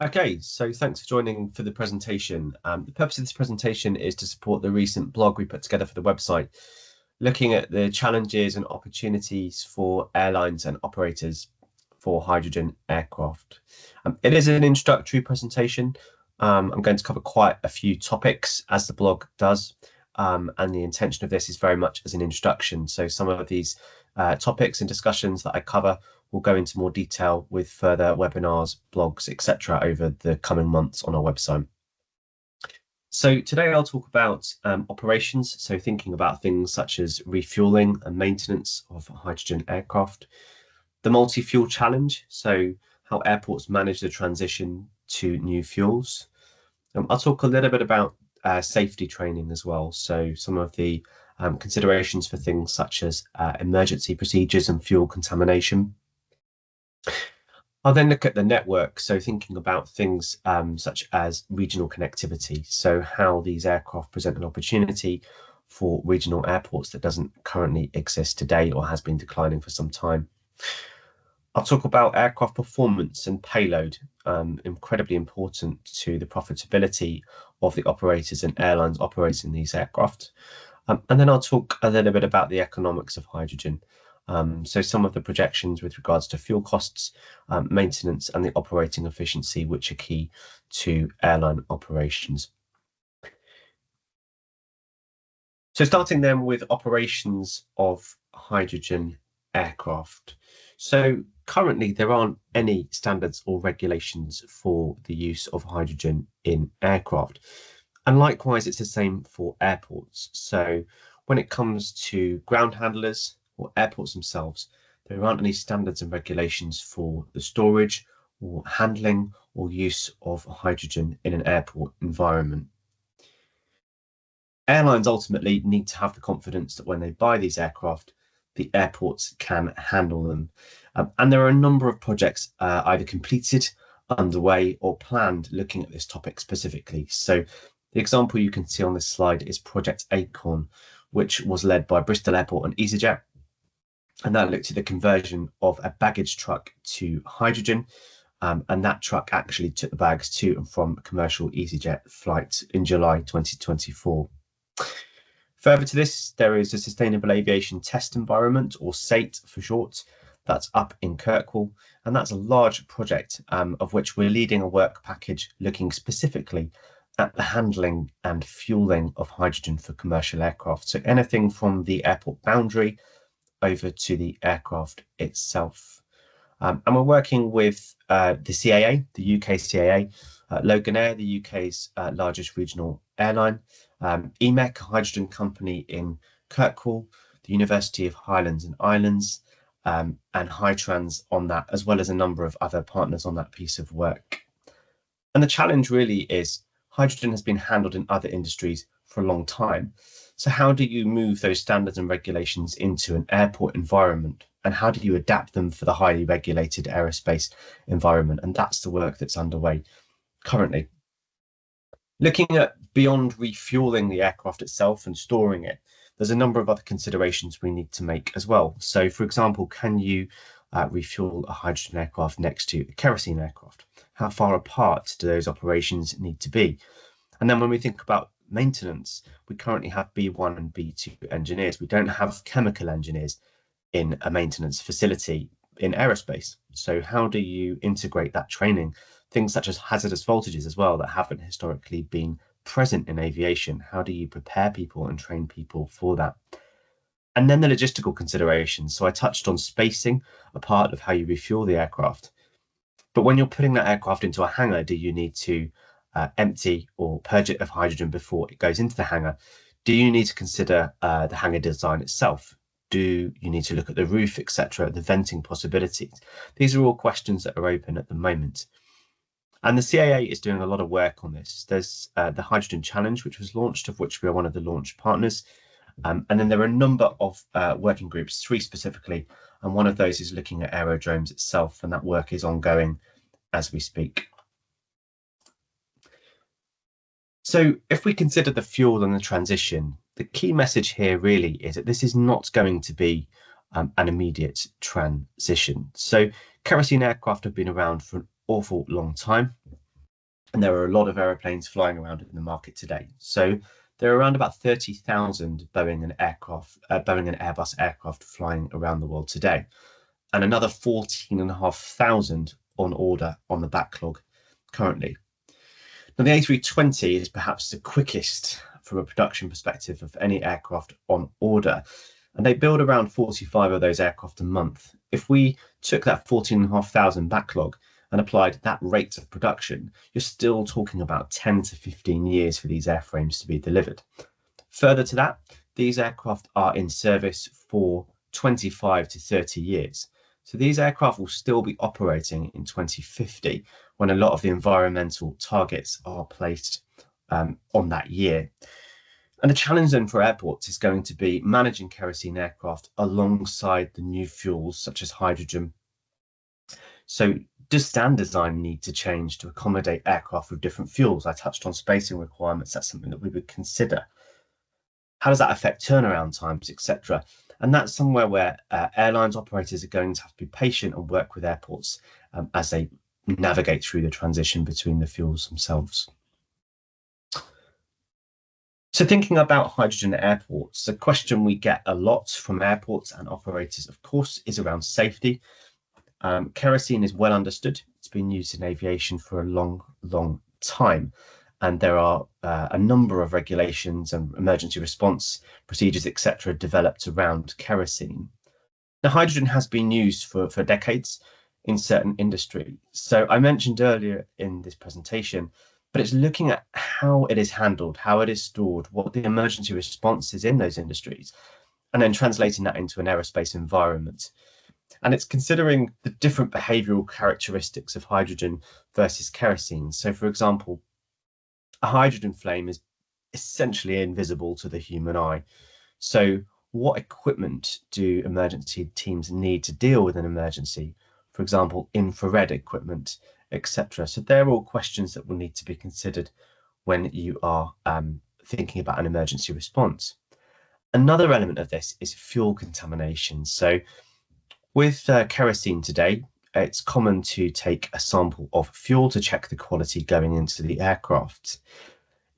Okay, so thanks for joining for the presentation. The purpose of this presentation is to support the recent blog we put together for the website, looking at the challenges and opportunities for airlines and operators for hydrogen aircraft. It is an introductory presentation. I'm going to cover quite a few topics as the blog does, and the intention of this is very much as an introduction. So some of these topics and discussions that I cover will go into more detail with further webinars, blogs, etc. over the coming months on our website. So today I'll talk about operations, so thinking about things such as refueling and maintenance of hydrogen aircraft, the multi-fuel challenge, so how airports manage the transition to new fuels. I'll talk a little bit about safety training as well, so some of the considerations for things such as emergency procedures and fuel contamination. I'll then look at the network, so thinking about things such as regional connectivity, so how these aircraft present an opportunity for regional airports that doesn't currently exist today or has been declining for some time. I'll talk about aircraft performance and payload, incredibly important to the profitability of the operators and airlines operating these aircraft. And then I'll talk a little bit about the economics of hydrogen. So some of the projections with regards to fuel costs, maintenance and the operating efficiency, which are key to airline operations. So starting then with operations of hydrogen aircraft. So currently there aren't any standards or regulations for the use of hydrogen in aircraft. And likewise, it's the same for airports. So when it comes to ground handlers, or airports themselves, there aren't any standards and regulations for the storage or handling or use of hydrogen in an airport environment. Airlines ultimately need to have the confidence that when they buy these aircraft, the airports can handle them. And there are a number of projects either completed, underway, or planned looking at this topic specifically. So the example you can see on this slide is Project Akin, which was led by Bristol Airport and EasyJet. And that looked at the conversion of a baggage truck to hydrogen. And that truck actually took the bags to and from commercial EasyJet flights in July 2024. Further to this, there is a Sustainable Aviation Test Environment, or SATE for short, that's up in Kirkwall. And that's a large project of which we're leading a work package looking specifically at the handling and fueling of hydrogen for commercial aircraft. So anything from the airport boundary over to the aircraft itself. And we're working with the CAA, the UK CAA, Loganair, the UK's largest regional airline, EMEC, a hydrogen company in Kirkwall, the University of Highlands and Islands, and Hytrans on that, as well as a number of other partners on that piece of work. And the challenge really is hydrogen has been handled in other industries for a long time. So how do you move those standards and regulations into an airport environment? And how do you adapt them for the highly regulated aerospace environment? And that's the work that's underway currently. Looking at beyond refueling the aircraft itself and storing it, there's a number of other considerations we need to make as well. So, for example, can you refuel a hydrogen aircraft next to a kerosene aircraft? How far apart do those operations need to be? And then when we think about maintenance, we currently have B1 and B2 engineers. We don't have chemical engineers in a maintenance facility in aerospace. So how do you integrate that training? Things such as hazardous voltages as well that haven't historically been present in aviation. How do you prepare people and train people for that? And then the logistical considerations. So I touched on spacing, a part of how you refuel the aircraft. But when you're putting that aircraft into a hangar, do you need to empty or purge it of hydrogen before it goes into the hangar? Do you need to consider the hangar design itself? Do you need to look at the roof, etc., the venting possibilities? These are all questions that are open at the moment. And the CAA is doing a lot of work on this. There's the Hydrogen Challenge, which was launched, of which we are one of the launch partners. And then there are a number of working groups, 3 specifically, and one of those is looking at aerodromes itself, and that work is ongoing as we speak. So if we consider the fuel and the transition, the key message here really is that this is not going to be an immediate transition. So kerosene aircraft have been around for an awful long time. And there are a lot of aeroplanes flying around in the market today. So there are around about 30,000 Boeing and Airbus aircraft flying around the world today, and another 14,500 on order on the backlog currently. Now, the A320 is perhaps the quickest from a production perspective of any aircraft on order, and they build around 45 of those aircraft a month. If we took that 14,500 backlog and applied that rate of production, you're still talking about 10 to 15 years for these airframes to be delivered. Further to that, these aircraft are in service for 25 to 30 years. So these aircraft will still be operating in 2050 when a lot of the environmental targets are placed on that year. And the challenge then for airports is going to be managing kerosene aircraft alongside the new fuels such as hydrogen. So does stand design need to change to accommodate aircraft with different fuels? I touched on spacing requirements. That's something that we would consider. How does that affect turnaround times, etc.? And that's somewhere where airlines operators are going to have to be patient and work with airports as they navigate through the transition between the fuels themselves. So thinking about hydrogen at airports, the question we get a lot from airports and operators, of course, is around safety. Kerosene is well understood. It's been used in aviation for a long time. And there are a number of regulations and emergency response procedures, etc., developed around kerosene. Now, hydrogen has been used for decades in certain industries. So I mentioned earlier in this presentation, but it's looking at how it is handled, how it is stored, what the emergency response is in those industries, and then translating that into an aerospace environment. And it's considering the different behavioral characteristics of hydrogen versus kerosene. So, for example, a hydrogen flame is essentially invisible to the human eye. So what equipment do emergency teams need to deal with an emergency? For example, infrared equipment, etc. So they're all questions that will need to be considered when you are thinking about an emergency response. Another element of this is fuel contamination. So with kerosene today, it's common to take a sample of fuel to check the quality going into the aircraft.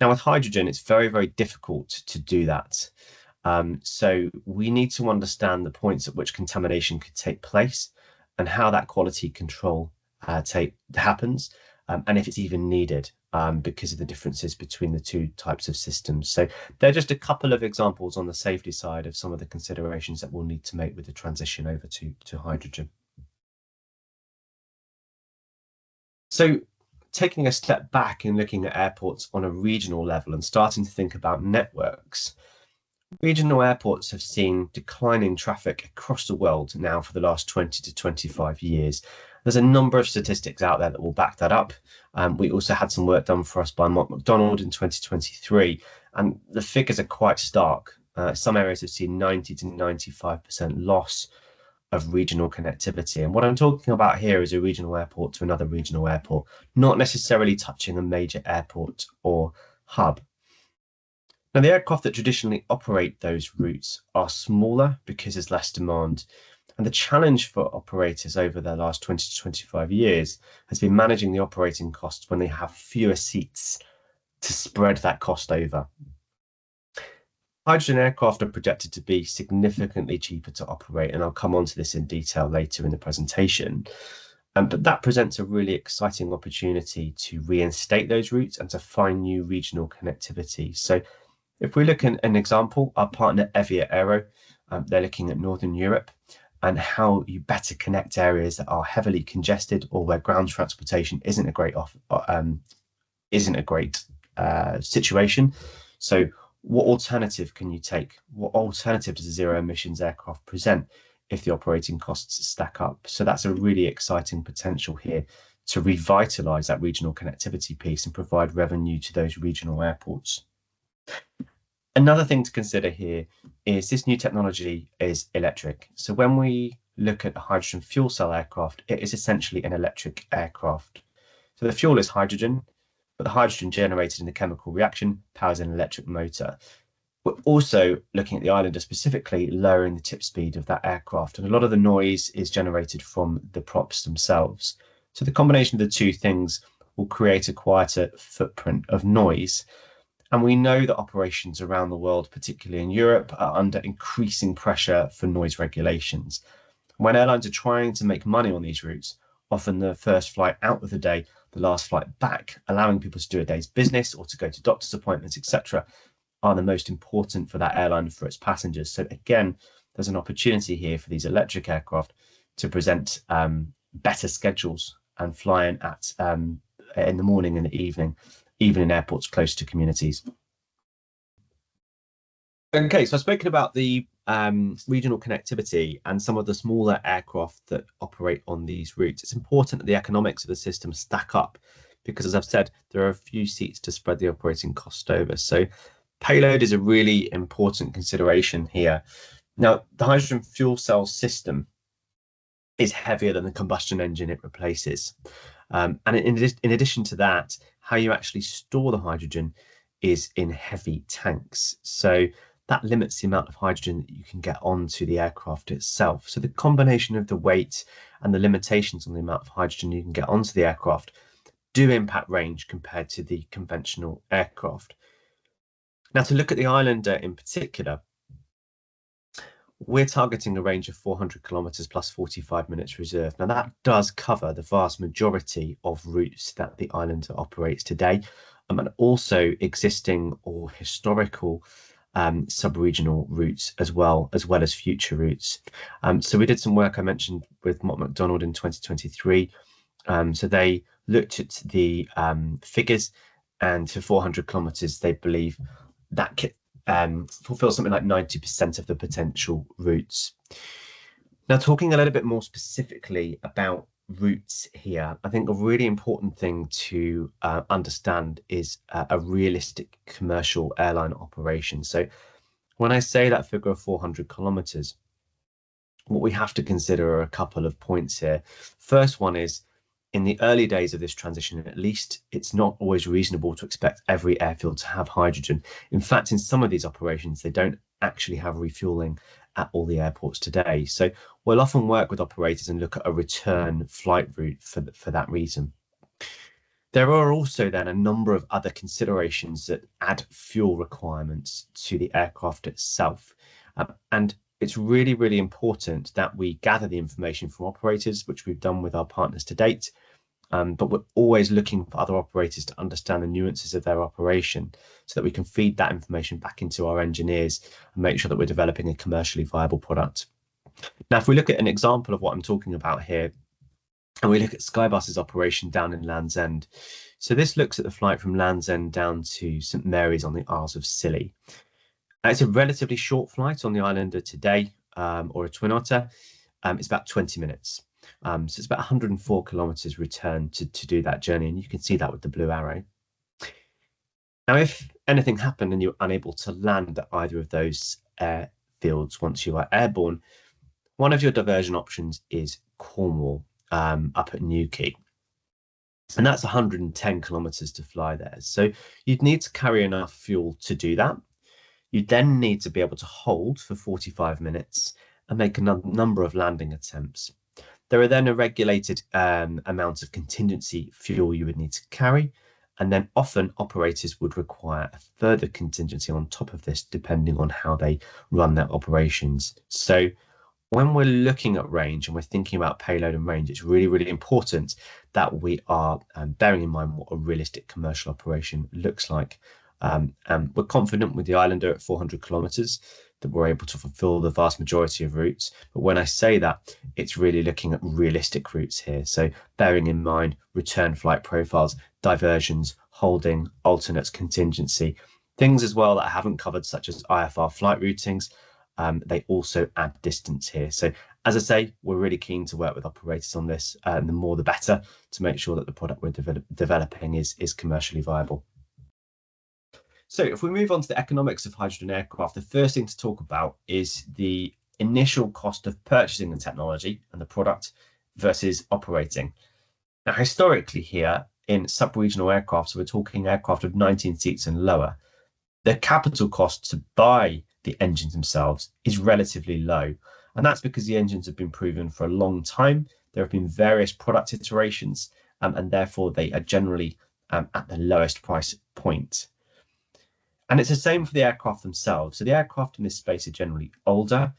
Now, with hydrogen, it's very difficult to do that. So we need to understand the points at which contamination could take place and how that quality control happens, and if it's even needed because of the differences between the two types of systems. So they're just a couple of examples on the safety side of some of the considerations that we'll need to make with the transition over to hydrogen. So taking a step back and looking at airports on a regional level and starting to think about networks, regional airports have seen declining traffic across the world now for the last 20 to 25 years. There's a number of statistics out there that will back that up. We also had some work done for us by Mark McDonald in 2023, and the figures are quite stark. Some areas have seen 90 to 95% loss of regional connectivity. And what I'm talking about here is a regional airport to another regional airport, not necessarily touching a major airport or hub. Now, the aircraft that traditionally operate those routes are smaller because there's less demand. And the challenge for operators over the last 20 to 25 years has been managing the operating costs when they have fewer seats to spread that cost over. Hydrogen aircraft are projected to be significantly cheaper to operate, and I'll come on to this in detail later in the presentation. But that presents a really exciting opportunity to reinstate those routes and to find new regional connectivity. So if we look at an example, our partner Aviation, they're looking at Northern Europe and how you better connect areas that are heavily congested or where ground transportation isn't a great situation. So what alternative can you take? What alternative does a zero emissions aircraft present if the operating costs stack up? So that's a really exciting potential here to revitalize that regional connectivity piece and provide revenue to those regional airports. Another thing to consider here is this new technology is electric. So when we look at a hydrogen fuel cell aircraft, it is essentially an electric aircraft. So the fuel is hydrogen, but the hydrogen generated in the chemical reaction powers an electric motor. We're also looking at the Islander specifically, lowering the tip speed of that aircraft. And a lot of the noise is generated from the props themselves. So the combination of the two things will create a quieter footprint of noise. And we know that operations around the world, particularly in Europe, are under increasing pressure for noise regulations. When airlines are trying to make money on these routes, often the first flight out of the day, the last flight back, allowing people to do a day's business or to go to doctor's appointments, etc., are the most important for that airline for its passengers. So again, there's an opportunity here for these electric aircraft to present better schedules and flying at in the morning and the evening, even in airports close to communities. Okay, so I've spoken about the regional connectivity and some of the smaller aircraft that operate on these routes. It's important that the economics of the system stack up because, as I've said, there are a few seats to spread the operating cost over. So payload is a really important consideration here. Now, the hydrogen fuel cell system is heavier than the combustion engine it replaces. And in addition to that, how you actually store the hydrogen is in heavy tanks. So that limits the amount of hydrogen that you can get onto the aircraft itself. So the combination of the weight and the limitations on the amount of hydrogen you can get onto the aircraft do impact range compared to the conventional aircraft. Now, to look at the Islander in particular, we're targeting a range of 400 kilometers plus 45 minutes reserve. Now, that does cover the vast majority of routes that the Islander operates today, and also existing or historical sub-regional routes as well as future routes. So we did some work I mentioned with Mott MacDonald in 2023. So they looked at the figures, and for 400 kilometers, they believe that fulfills something like 90% of the potential routes. Now, talking a little bit more specifically about routes here, I think a really important thing to understand is a realistic commercial airline operation. So when I say that figure of 400 kilometers, what we have to consider are a couple of points here. First one is, in the early days of this transition, at least, it's not always reasonable to expect every airfield to have hydrogen. In fact, in some of these operations, they don't actually have refueling at all the airports today. So we'll often work with operators and look at a return flight route for that reason. There are also then a number of other considerations that add fuel requirements to the aircraft itself. And it's really, really important that we gather the information from operators, which we've done with our partners to date. But we're always looking for other operators to understand the nuances of their operation so that we can feed that information back into our engineers and make sure that we're developing a commercially viable product. Now, if we look at an example of what I'm talking about here, and we look at Skybus's operation down in Land's End. So this looks at the flight from Land's End down to St Mary's on the Isles of Scilly. It's a relatively short flight on the Islander today, or a Twin Otter. It's about 20 minutes. So it's about 104 kilometers return to do that journey. And you can see that with the blue arrow. Now, if anything happened and you're unable to land at either of those airfields once you are airborne, one of your diversion options is Cornwall, up at Newquay. And that's 110 kilometers to fly there. So you'd need to carry enough fuel to do that. You then need to be able to hold for 45 minutes and make a number of landing attempts. There are then a regulated amount of contingency fuel you would need to carry, and then often operators would require a further contingency on top of this, depending on how they run their operations. So when we're looking at range and we're thinking about payload and range, it's really, really important that we are bearing in mind what a realistic commercial operation looks like. And we're confident with the Islander at 400 kilometers that we're able to fulfill the vast majority of routes. But when I say that, it's really looking at realistic routes here. So bearing in mind return flight profiles, diversions, holding, alternates, contingency, things as well that I haven't covered, such as IFR flight routings. They also add distance here. So as I say, we're really keen to work with operators on this, and the more the better, to make sure that the product we're developing is commercially viable. So if we move on to the economics of hydrogen aircraft, the first thing to talk about is the initial cost of purchasing the technology and the product versus operating. Now, historically here in sub-regional aircraft, so we're talking aircraft of 19 seats and lower, the capital cost to buy the engines themselves is relatively low. And that's because the engines have been proven for a long time. There have been various product iterations, and therefore they are generally at the lowest price point. And it's the same for the aircraft themselves. So the aircraft in this space are generally older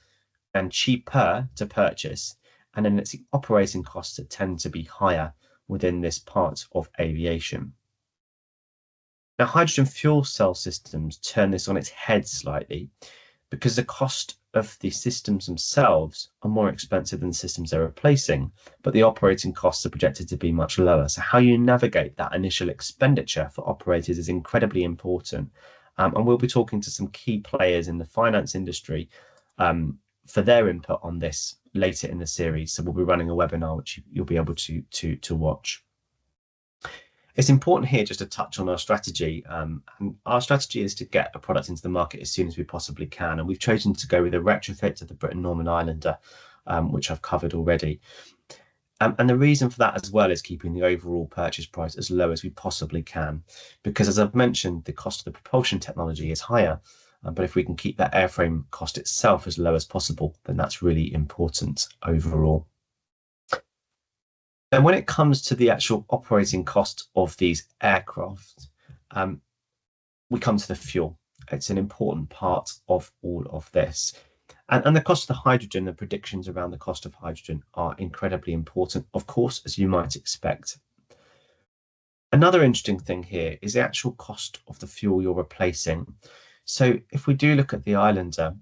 and cheaper to purchase, and then it's the operating costs that tend to be higher within this part of aviation. Now, hydrogen fuel cell systems turn this on its head slightly because the cost of the systems themselves are more expensive than the systems they're replacing, but the operating costs are projected to be much lower. So how you navigate that initial expenditure for operators is incredibly important. And we'll be talking to some key players in the finance industry for their input on this later in the series. So we'll be running a webinar which you'll be able to watch. It's important here just to touch on our strategy. And our strategy is to get a product into the market as soon as we possibly can. And we've chosen to go with a retrofit of the Britten-Norman Islander, which I've covered already. And the reason for that as well is keeping the overall purchase price as low as we possibly can, because as I've mentioned, the cost of the propulsion technology is higher. But if we can keep that airframe cost itself as low as possible, then that's really important overall. And when it comes to the actual operating cost of these aircraft, we come to the fuel. It's an important part of all of this. And the cost of the hydrogen, the predictions around the cost of hydrogen are incredibly important, of course, as you might expect. Another interesting thing here is the actual cost of the fuel you're replacing. So if we do look at the Islander,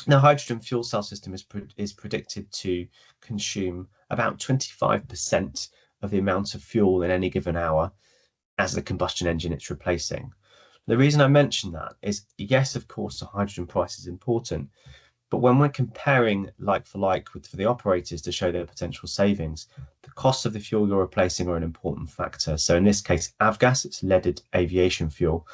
the hydrogen fuel cell system is predicted to consume about 25% of the amount of fuel in any given hour as the combustion engine it's replacing. The reason I mention that is, yes, of course, the hydrogen price is important, but when we're comparing like for like for the operators to show their potential savings, the cost of the fuel you're replacing are an important factor. So in this case, avgas, it's leaded aviation fuel,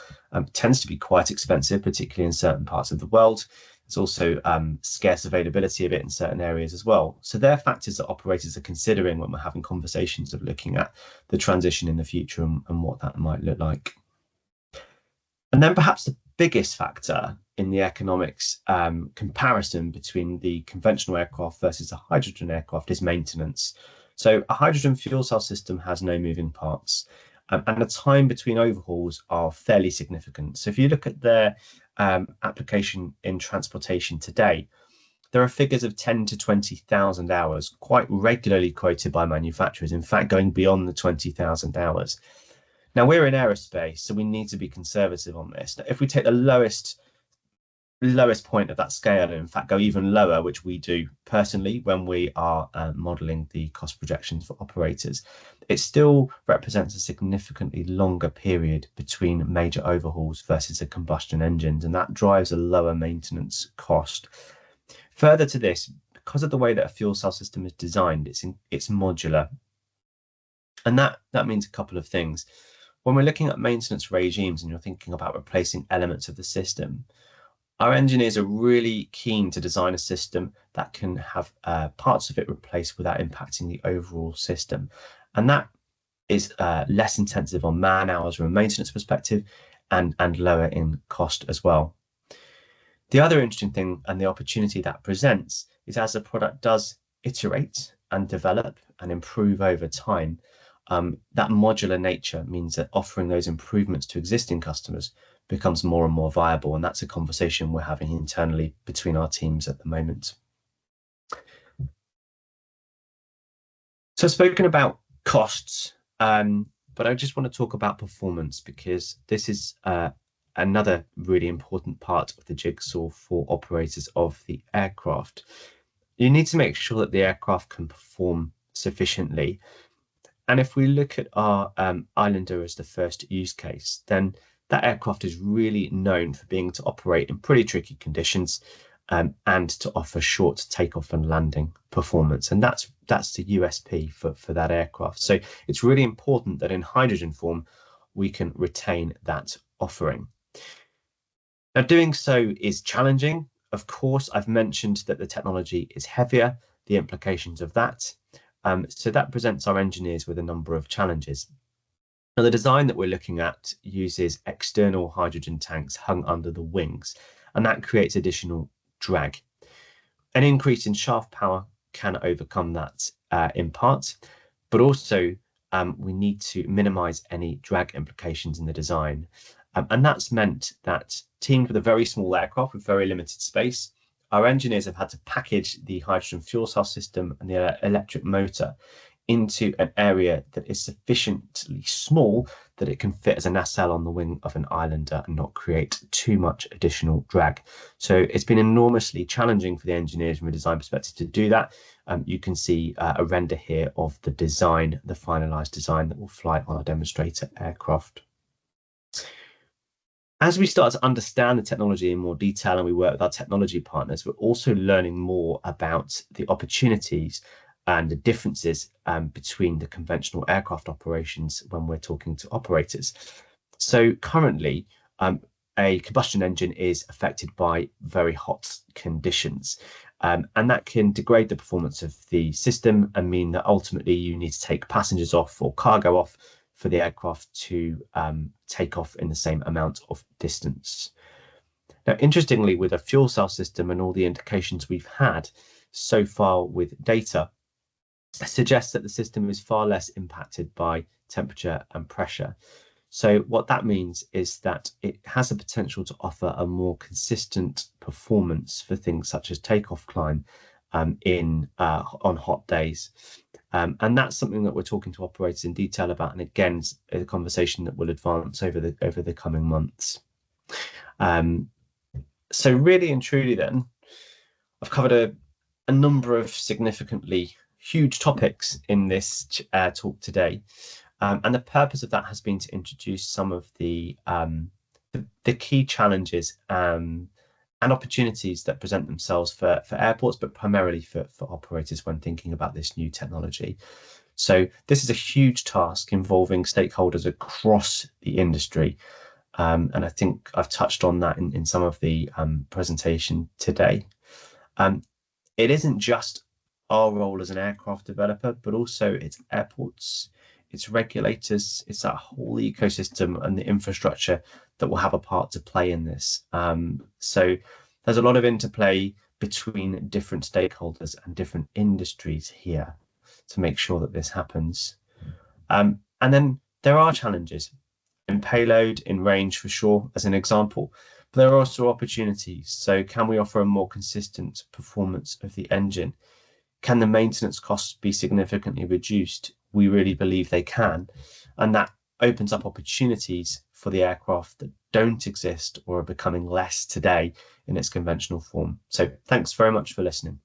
tends to be quite expensive, particularly in certain parts of the world. There's also scarce availability of it in certain areas as well. So they're factors that operators are considering when we're having conversations of looking at the transition in the future and what that might look like. And then perhaps the biggest factor in the economics comparison between the conventional aircraft versus a hydrogen aircraft is maintenance. So a hydrogen fuel cell system has no moving parts, and the time between overhauls are fairly significant. So if you look at their application in transportation today, there are figures of 10 to 20,000 hours quite regularly quoted by manufacturers, in fact, going beyond the 20,000 hours. Now, we're in aerospace, so we need to be conservative on this. Now, if we take the lowest point of that scale, and in fact go even lower, which we do personally when we are modelling the cost projections for operators, it still represents a significantly longer period between major overhauls versus a combustion engines, and that drives a lower maintenance cost. Further to this, because of the way that a fuel cell system is designed, it's modular, and that means a couple of things. When we're looking at maintenance regimes and you're thinking about replacing elements of the system, our engineers are really keen to design a system that can have parts of it replaced without impacting the overall system. And that is less intensive on man hours from a maintenance perspective and lower in cost as well. The other interesting thing and the opportunity that presents is as the product does iterate and develop and improve over time, that modular nature means that offering those improvements to existing customers becomes more and more viable. And that's a conversation we're having internally between our teams at the moment. So I've spoken about costs, but I just want to talk about performance, because this is another really important part of the jigsaw for operators of the aircraft. You need to make sure that the aircraft can perform sufficiently. And if we look at our Islander as the first use case, then that aircraft is really known for being to operate in pretty tricky conditions and to offer short takeoff and landing performance. And that's the USP for that aircraft. So it's really important that in hydrogen form, we can retain that offering. Now, doing so is challenging. Of course, I've mentioned that the technology is heavier, the implications of that. So that presents our engineers with a number of challenges. Now, the design that we're looking at uses external hydrogen tanks hung under the wings, and that creates additional drag. An increase in shaft power can overcome that in part, but also we need to minimize any drag implications in the design. And that's meant that teamed with a very small aircraft with very limited space, our engineers have had to package the hydrogen fuel cell system and the electric motor into an area that is sufficiently small that it can fit as a nacelle on the wing of an Islander and not create too much additional drag. So it's been enormously challenging for the engineers from a design perspective to do that. You can see a render here of the design, the finalized design that will fly on our demonstrator aircraft. As we start to understand the technology in more detail and we work with our technology partners, we're also learning more about the opportunities and the differences between the conventional aircraft operations when we're talking to operators. So currently, a combustion engine is affected by very hot conditions, and that can degrade the performance of the system and mean that ultimately you need to take passengers off or cargo off for the aircraft to take off in the same amount of distance. Now, interestingly, with a fuel cell system and all the indications we've had so far with data, suggests that the system is far less impacted by temperature and pressure. So what that means is that it has the potential to offer a more consistent performance for things such as takeoff climb on hot days. And that's something that we're talking to operators in detail about, and again, it's a conversation that will advance over the coming months. So really and truly then, I've covered a number of significantly huge topics in this talk today. And the purpose of that has been to introduce some of the key challenges and opportunities that present themselves for airports, but primarily for operators when thinking about this new technology. So this is a huge task involving stakeholders across the industry. And I think I've touched on that in some of the presentation today. It isn't just our role as an aircraft developer, but also it's airports, it's regulators, it's that whole ecosystem and the infrastructure that will have a part to play in this. So there's a lot of interplay between different stakeholders and different industries here to make sure that this happens. And then there are challenges in payload, in range for sure, as an example, but there are also opportunities. So can we offer a more consistent performance of the engine? Can the maintenance costs be significantly reduced? We really believe they can. And that opens up opportunities for the aircraft that don't exist or are becoming less today in its conventional form. So thanks very much for listening.